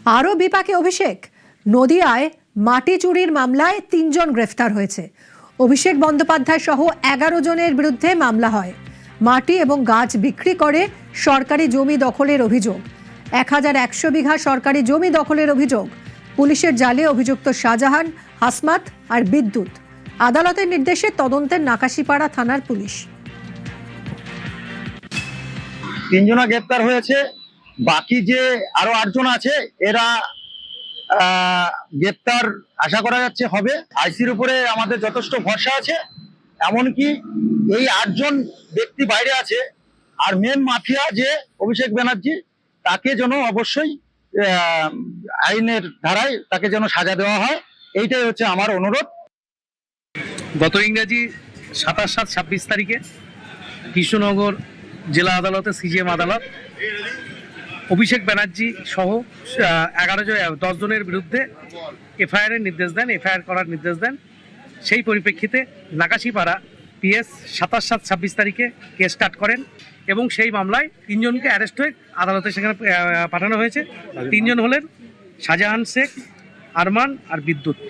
আরও বিপাকে অভিষেক। নদিয়ায় মাটি চুরির মামলায় 3 জন গ্রেফতার হয়েছে। অভিষেক বন্দ্যোপাধ্যায় সহ 11 জনের বিরুদ্ধে মামলা হয়। মাটি এবং গাছ বিক্রি করে সরকারি জমি দখলের অভিযোগ। 1100 বিঘা সরকারি জমি দখলের অভিযোগ। পুলিশের জালে অভিযুক্ত শাহজাহান, হাসমাত আর বিদ্যুৎ। আদালতের নির্দেশে তদন্তের নাকাশিপাড়া থানার পুলিশ। 3 জন গ্রেফতার হয়েছে। বাকি যে আরো 8 জন আছে এরা গ্রেফতার আশা করা যাচ্ছে হবে। আইসির উপরে আমাদের যথেষ্ট ভরসা আছে। এমনকি এই 8 জন ব্যক্তি বাইরে আছে। আর মেন মাফিয়া যে অভিষেক ব্যানার্জি, তাকে যেন অবশ্যই আইনের ধারায় তাকে যেন সাজা দেওয়া হয়, এইটাই হচ্ছে আমার অনুরোধ। গত ইংরেজি 27/7/26 তারিখে কৃষ্ণনগর জেলা আদালতে সিজিএম আদালত অভিষেক ব্যানার্জি সহ 10 জনের বিরুদ্ধে এফআইআর করার নির্দেশ দেন। সেই পরিপ্রেক্ষিতে নাকাশিপাড়া পিএস 27/7/26 তারিখে কেস স্টার্ট করেন এবং সেই মামলায় 3 জনকে অ্যারেস্ট হয়ে আদালতে সেখানে পাঠানো হয়েছে। 3 জন হলেন শাহজাহান শেখ, আরমান আর বিদ্যুৎ।